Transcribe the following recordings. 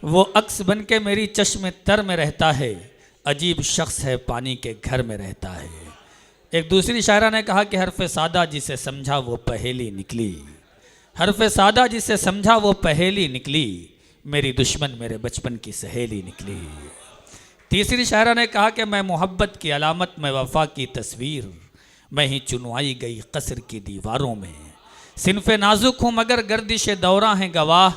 वो अक्स बन के मेरी चश्मे तर में रहता है, अजीब शख्स है पानी के घर में रहता है। एक दूसरी शायरा ने कहा कि हरफ सादा जिसे समझा वो पहेली निकली, हरफ सादा जिसे समझा वो पहेली निकली, मेरी दुश्मन मेरे बचपन की सहेली निकली। तीसरी शायरा ने कहा कि मैं मोहब्बत की अलामत में वफा की तस्वीर, मैं ही चुनवाई गई कसर की दीवारों में। सिनफ़े नाजुक हूँ मगर गर्दिश दौरा हैं गवाह,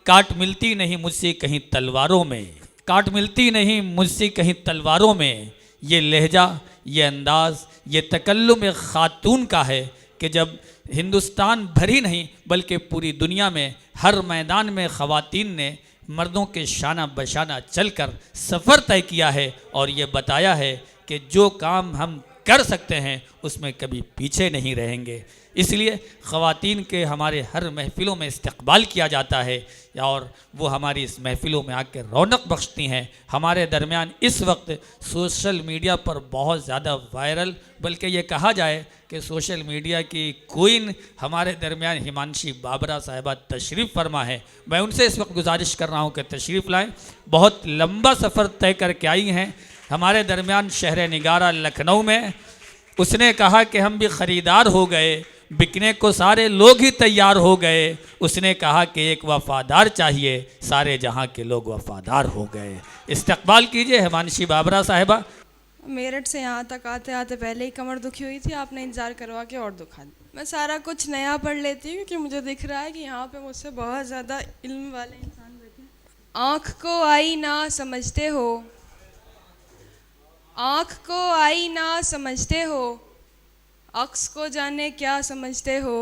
काट मिलती नहीं मुझसे कहीं तलवारों में, काट मिलती नहीं मुझसे कहीं तलवारों में। ये लहजा, ये अंदाज़, ये तकल्लुम एक ख़ातून का है कि जब हिंदुस्तान भर ही नहीं बल्कि पूरी दुनिया में हर मैदान में ख़वातीन ने मर्दों के शाना बशाना चलकर सफ़र तय किया है और ये बताया है कि जो काम हम कर सकते हैं उसमें कभी पीछे नहीं रहेंगे। इसलिए ख़वातीन के हमारे हर महफ़िलों में इस्तक़बाल किया जाता है और वो हमारी इस महफ़िलों में आकर रौनक बख्शती हैं। हमारे दरमियान इस वक्त सोशल मीडिया पर बहुत ज़्यादा वायरल, बल्कि ये कहा जाए कि सोशल मीडिया की क्वीन हमारे दरमियान हिमांशी बाबरा साहिबा तशरीफ़ फरमा है। मैं उनसे इस वक्त गुजारिश कर रहा हूँ कि तशरीफ़ लाएँ। बहुत लंबा सफ़र तय करके आई हैं हमारे दरमियान शहर निगारा लखनऊ में। उसने कहा कि हम भी ख़रीदार हो गए, बिकने को सारे लोग ही तैयार हो गए। उसने कहा कि एक वफ़ादार चाहिए, सारे जहां के लोग वफ़ादार हो गए। इस्तकबाल कीजिए हिमांशी बाबरा साहिबा। मेरठ से यहाँ तक आते आते पहले ही कमर दुखी हुई थी, आपने इंतज़ार करवा के और दुखा दी। मैं सारा कुछ नया पढ़ लेती हूँ क्योंकि मुझे दिख रहा है कि यहाँ पे मुझसे बहुत ज़्यादा इल्म वाले इंसान बैठे हैं। आँख को आई ना समझते हो, आँख को आई ना समझते हो, अक्स को जाने क्या समझते हो।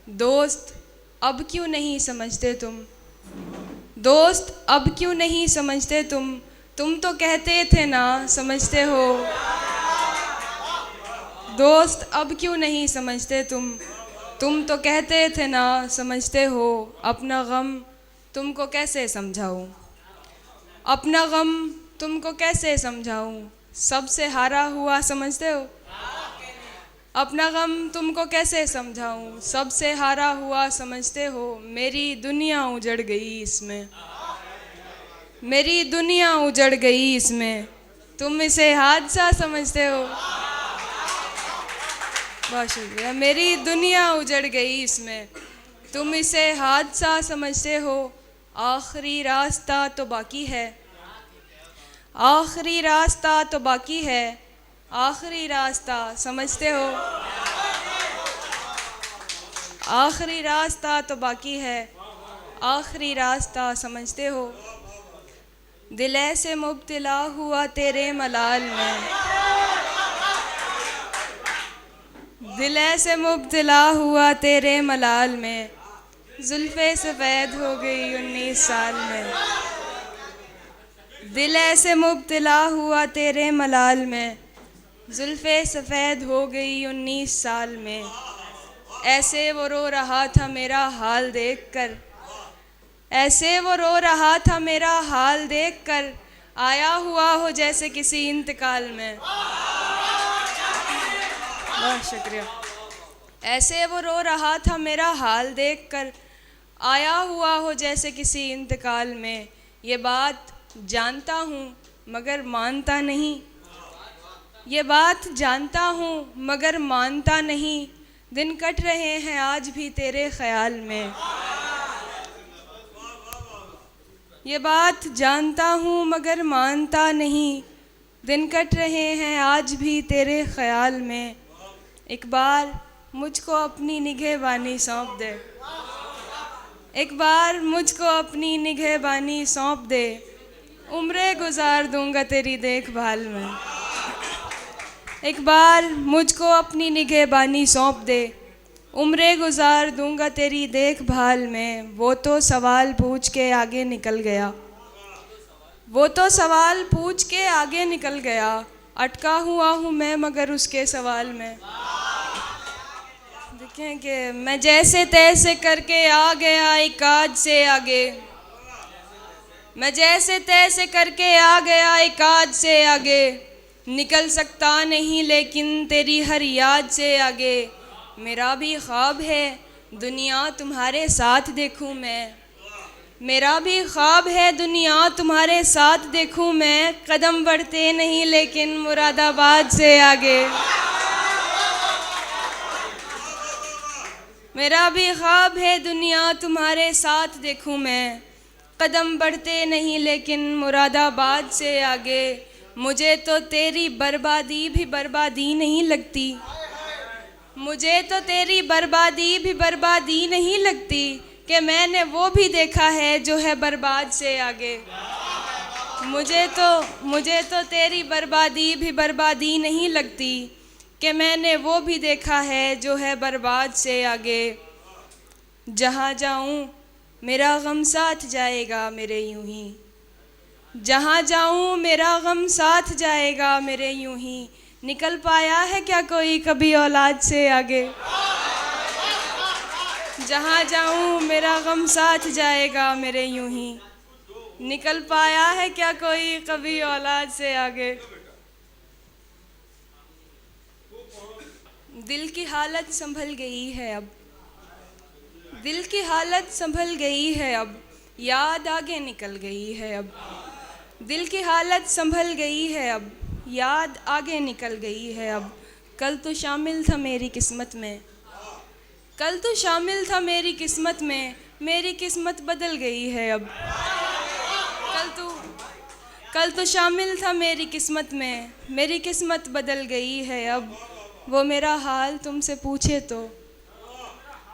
दोस्त अब क्यों नहीं समझते तुम, दोस्त अब क्यों नहीं समझते तुम तो कहते थे ना समझते हो। दोस्त अब क्यों नहीं समझते तुम तो कहते थे ना समझते हो। अपना गम तुमको कैसे समझाऊं, अपना गम तुमको कैसे समझाऊं, सबसे हारा हुआ समझते हो। अपना गम तुमको कैसे समझाऊं, सबसे हारा हुआ समझते हो। मेरी दुनिया उजड़ गई इसमें, मेरी दुनिया उजड़ गई इसमें, तुम इसे हादसा समझते हो। बहुत शुक्रिया। मेरी दुनिया उजड़ गई इसमें, तुम इसे हादसा समझते हो। आखिरी रास्ता तो बाकी है, आखिरी रास्ता तो बाकी है, आखिरी रास्ता समझते हो। आखिरी रास्ता तो बाकी है, आखिरी रास्ता समझते हो। दिल ऐसे मुब्तला हुआ तेरे मलाल में, दिल ऐसे मुब्तला हुआ तेरे मलाल में, जुल्फ़े सफ़ेद हो गई 19 साल में। दिल ऐसे मुब्तला हुआ तेरे मलाल में, जुल्फ़े सफ़ेद हो गई 19 साल में। ऐसे वो रो रहा था मेरा हाल देख कर, ऐसे वो रो रहा था मेरा हाल देख कर, आया हुआ हो जैसे किसी इंतकाल में। बहुत शुक्रिया। ऐसे वो रो रहा था मेरा हाल देख कर, आया हुआ हो जैसे किसी इंतकाल में। ये बात जानता हूँ मगर मानता नहीं, ये बात जानता हूँ मगर मानता नहीं, दिन कट रहे हैं आज भी तेरे ख्याल में। ये बात जानता हूँ मगर मानता नहीं, दिन कट रहे हैं आज भी तेरे ख्याल में। एक बार मुझको अपनी निगहबानी सौंप दे, एक बार मुझको अपनी निगहबानी सौंप दे, उम्रें गुजार दूंगा तेरी देखभाल में। एक बार मुझको अपनी निगहबानी सौंप दे, उम्रें गुजार दूंगा तेरी देखभाल में। वो तो सवाल पूछ के आगे निकल गया, वो तो सवाल पूछ के आगे निकल गया, अटका हुआ हूँ मैं मगर उसके सवाल में। देखें कि मैं जैसे तैसे करके आ गया एक आज से आगे, मैं जैसे तैसे करके आ गया एक आज से आगे, निकल सकता नहीं लेकिन तेरी हर याद से आगे। मेरा भी ख्वाब है दुनिया तुम्हारे साथ देखूं मैं, मेरा भी ख्वाब है दुनिया तुम्हारे साथ देखूं मैं, कदम बढ़ते नहीं लेकिन मुरादाबाद से आगे। मेरा भी ख्वाब है दुनिया तुम्हारे साथ देखूं मैं, कदम बढ़ते नहीं लेकिन मुरादाबाद से आगे। मुझे तो तेरी बर्बादी भी बर्बादी नहीं लगती, मुझे तो तेरी बर्बादी भी बर्बादी नहीं लगती, कि मैंने वो भी देखा है जो है बर्बाद से आगे। मुझे तो तेरी बर्बादी भी बर्बादी नहीं लगती, कि मैंने वो भी देखा है जो है बर्बाद से आगे। जहाँ जाऊँ मेरा गम साथ जाएगा मेरे यूं ही, जहाँ जाऊँ मेरा गम साथ जाएगा मेरे यूं ही। निकल पाया है क्या कोई कभी औलाद से आगे? जहाँ जाऊँ मेरा गम साथ जाएगा मेरे यूं ही। निकल पाया है क्या कोई कभी औलाद से आगे? दिल की हालत संभल गई है अब, दिल की हालत संभल गई है अब, याद आगे निकल गई है अब। दिल की हालत संभल गई है अब, याद आगे निकल गई है अब। कल तो शामिल था मेरी किस्मत में, कल तो शामिल था मेरी किस्मत में, मेरी किस्मत बदल गई है अब। कल तो शामिल था मेरी किस्मत में, मेरी किस्मत बदल गई है अब। वो मेरा हाल तुमसे पूछे तो,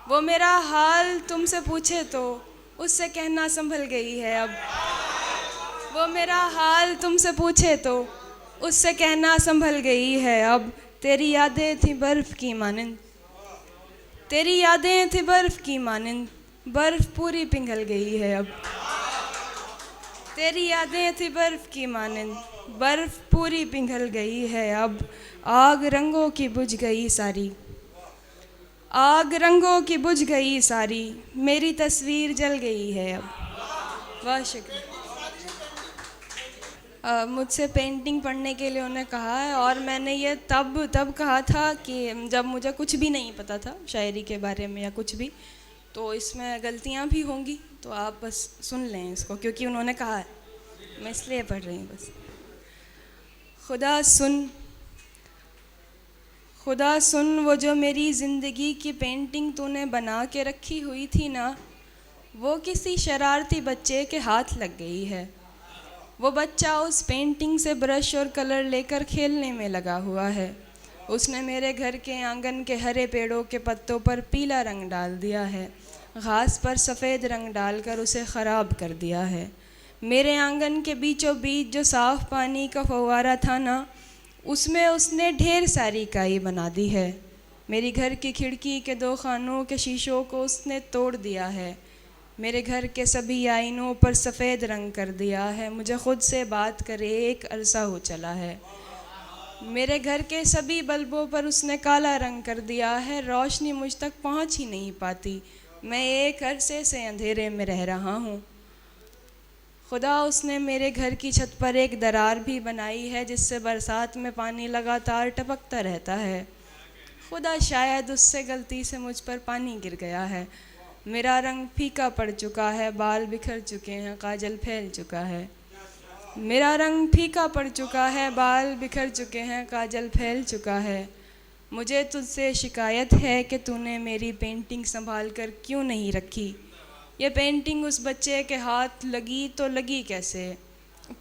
वो मेरा हाल तुमसे पूछे तो, उससे कहना संभल गई है अब। वो मेरा हाल तुमसे पूछे तो, उससे कहना संभल गई है अब। तेरी यादें थी बर्फ़ की मानिंद, तेरी यादें थी बर्फ़ की मानिंद, बर्फ़ पूरी पिघल गई है अब। तेरी यादें थी बर्फ़ की मानिंद, बर्फ़ पूरी पिघल गई है अब। आग रंगों की बुझ गई सारी, आग रंगों की बुझ गई सारी, मेरी तस्वीर जल गई है अब। बहुत शुक्रिया। मुझसे पेंटिंग पढ़ने के लिए उन्होंने कहा है, और मैंने ये तब कहा था कि जब मुझे कुछ भी नहीं पता था शायरी के बारे में या कुछ भी, तो इसमें गलतियाँ भी होंगी, तो आप बस सुन लें इसको, क्योंकि उन्होंने कहा है, मैं इसलिए पढ़ रही हूँ बस। खुदा सुन, खुदा सुन, वो जो मेरी ज़िंदगी की पेंटिंग तूने बना के रखी हुई थी ना, वो किसी शरारती बच्चे के हाथ लग गई है। वो बच्चा उस पेंटिंग से ब्रश और कलर लेकर खेलने में लगा हुआ है। उसने मेरे घर के आंगन के हरे पेड़ों के पत्तों पर पीला रंग डाल दिया है, घास पर सफ़ेद रंग डालकर उसे ख़राब कर दिया है। मेरे आंगन के बीचों बीच जो साफ़ पानी का फव्वारा था ना, उसमें उसने ढेर सारी काई बना दी है। मेरी घर की खिड़की के 2 खानों के शीशों को उसने तोड़ दिया है। मेरे घर के सभी आईनों पर सफ़ेद रंग कर दिया है। मुझे ख़ुद से बात करे एक अरसा हो चला है। मेरे घर के सभी बल्बों पर उसने काला रंग कर दिया है, रोशनी मुझ तक पहुंच ही नहीं पाती। मैं एक अरसे से अंधेरे में रह रहा हूँ। खुदा, उसने मेरे घर की छत पर एक दरार भी बनाई है, जिससे बरसात में पानी लगातार टपकता रहता है। खुदा, शायद उससे गलती से मुझ पर पानी गिर गया है। मेरा रंग फीका पड़ चुका है, बाल बिखर चुके हैं, काजल फैल चुका है। मेरा रंग फीका पड़ चुका है, बाल बिखर चुके हैं, काजल फैल चुका है। मुझे तुझसे शिकायत है कि तूने मेरी पेंटिंग संभाल कर क्यों नहीं रखी। ये पेंटिंग उस बच्चे के हाथ लगी तो लगी कैसे?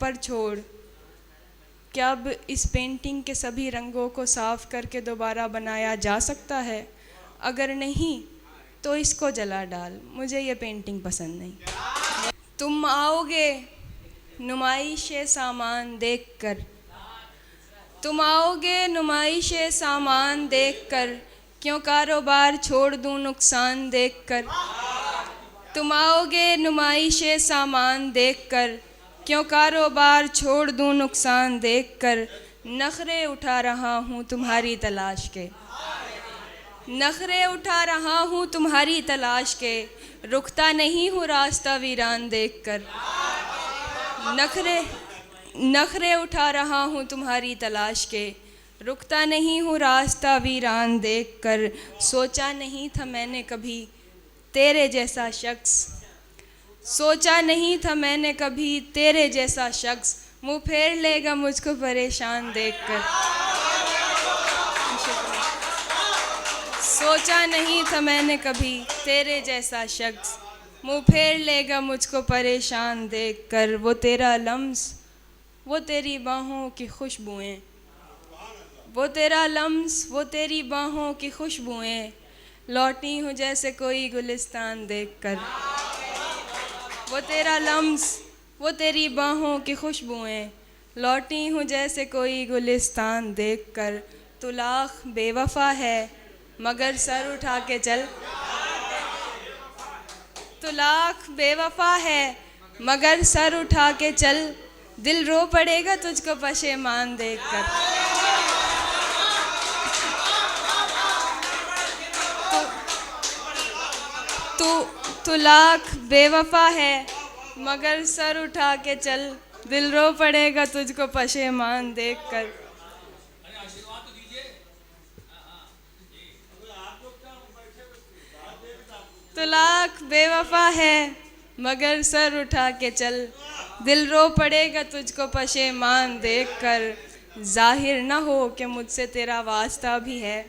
पर छोड़, क्या अब इस पेंटिंग के सभी रंगों को साफ़ करके दोबारा बनाया जा सकता है? अगर नहीं तो इसको जला डाल, मुझे ये पेंटिंग पसंद नहीं। तुम आओगे नुमाइशे सामान देखकर, तुम आओगे नुमाइशे सामान देखकर, क्यों कारोबार छोड़ दूं नुकसान देखकर। तुम आओगे नुमाइशे सामान देखकर, क्यों कारोबार छोड़ दूं नुकसान देखकर। नखरे उठा रहा हूँ तुम्हारी तलाश के, नखरे उठा रहा हूँ तुम्हारी तलाश के, रुकता नहीं हूँ रास्ता वीरान देखकर। नखरे उठा रहा हूँ तुम्हारी तलाश के, रुकता नहीं हूँ रास्ता वीरान देखकर। सोचा नहीं था मैंने कभी तेरे जैसा शख्स, सोचा नहीं था मैंने कभी तेरे जैसा शख्स मुंह फेर लेगा मुझको परेशान देखकर। सोचा नहीं था मैंने कभी तेरे जैसा शख्स मुंह फेर लेगा मुझको परेशान देखकर। वो तेरा लम्स, वो तेरी बाहों की खुशबुएं, वो तेरा लम्स, वो तेरी बाहों की खुशबुएं, लौटी हूँ जैसे कोई गुलिस्तान देखकर। वो तेरा लम्स, वो तेरी बाहों की खुशबुएं, लौटी हूँ जैसे कोई गुलिस्तान देखकर। तू लाख बेवफा है मगर सर उठा के चल, तू लाख बेवफा है मगर सर उठा के चल, दिल रो पड़ेगा तुझको पशेमान देखकर। तू लाख बेवफा है मगर सर उठा के चल, दिल रो पड़ेगा तुझको पशेमान देखकर। तू लाख बेवफा है मगर सर उठा के चल, दिल रो पड़ेगा तुझको पशेमान देखकर। जाहिर न हो कि मुझसे तेरा वास्ता भी है,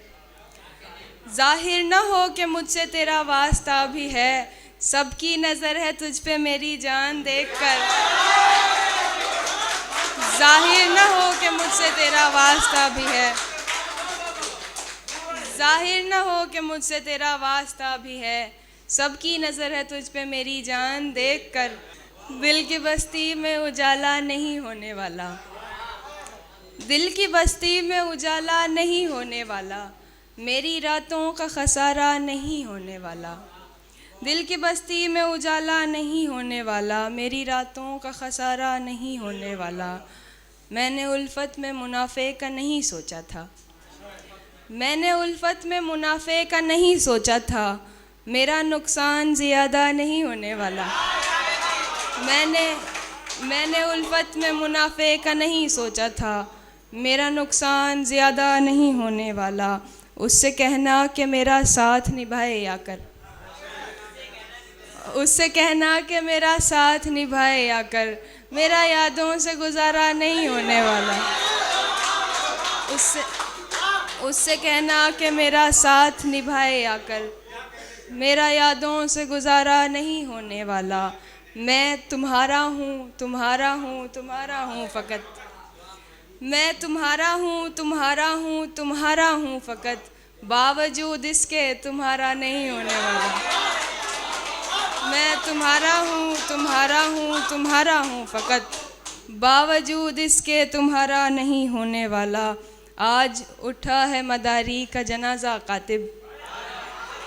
जाहिर न हो कि मुझसे तेरा वास्ता भी है, सबकी नज़र है तुझ पे मेरी जान देखकर। जाहिर न हो कि मुझसे तेरा वास्ता भी है, जाहिर न हो कि मुझसे तेरा वास्ता भी है, सबकी नज़र है तुझ पे मेरी जान देखकर। दिल की बस्ती में उजाला नहीं होने वाला, दिल की बस्ती में उजाला नहीं होने वाला, मेरी रातों का खसारा नहीं होने वाला। दिल की बस्ती में उजाला नहीं होने वाला, मेरी रातों का खसारा नहीं होने वाला। मैंने उल्फत में मुनाफे का नहीं सोचा था, मैंने उल्फत में मुनाफे का नहीं सोचा था, मेरा नुकसान ज़्यादा नहीं होने वाला। मैंने उल्फत में मुनाफे का नहीं सोचा था, मेरा नुकसान ज़्यादा नहीं होने वाला। उससे कहना कि मेरा साथ निभाए आकर, उससे कहना कि मेरा साथ निभाए आकर, मेरा यादों से गुजारा नहीं होने वाला। उससे कहना कि मेरा साथ निभाए आकर, मेरा यादों से गुजारा नहीं होने वाला। मैं तुम्हारा हूँ, तुम्हारा हूँ, तुम्हारा हूँ फ़कत, मैं तुम्हारा हूँ, तुम्हारा हूँ, तुम्हारा हूँ फ़कत, बावजूद इसके तुम्हारा नहीं होने वाला। मैं तुम्हारा हूँ, तुम्हारा हूँ, तुम्हारा हूँ फ़कत, बावजूद इसके तुम्हारा नहीं होने वाला। आज उठा है मदारी का जनाजा कातिब,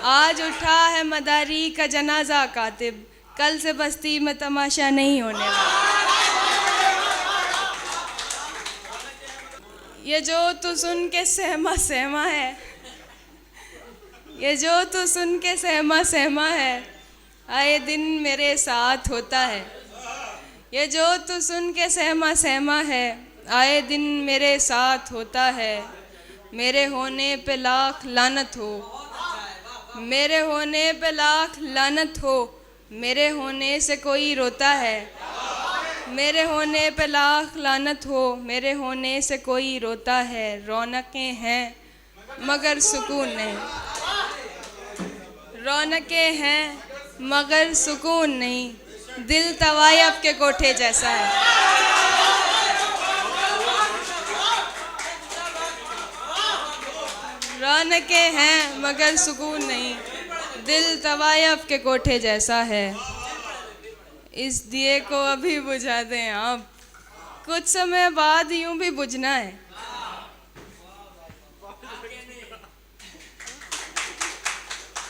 आज उठा है मदारी का जनाजा कातिब, कल से बस्ती में तमाशा नहीं होने वाला। ये जो तू सुन के सहमा सहमा है, ये जो तू सुन के सहमा सहमा है, आए दिन मेरे साथ होता है। ये जो तू सुन के सहमा सहमा है, आए दिन मेरे साथ होता है। मेरे होने पे लाख लानत हो, मेरे होने पे लाख लानत हो, मेरे होने से कोई रोता है। मेरे होने पे लाख लानत हो, मेरे होने से कोई रोता है। रौनकें हैं मगर सुकून नहीं, रौनकें हैं मगर सुकून नहीं, दिल तवायब के कोठे जैसा है। रौनकें हैं मगर सुकून नहीं, दिल तवायब के कोठे जैसा है। इस दिए को अभी बुझा दें आप, कुछ समय बाद यूं भी बुझना है।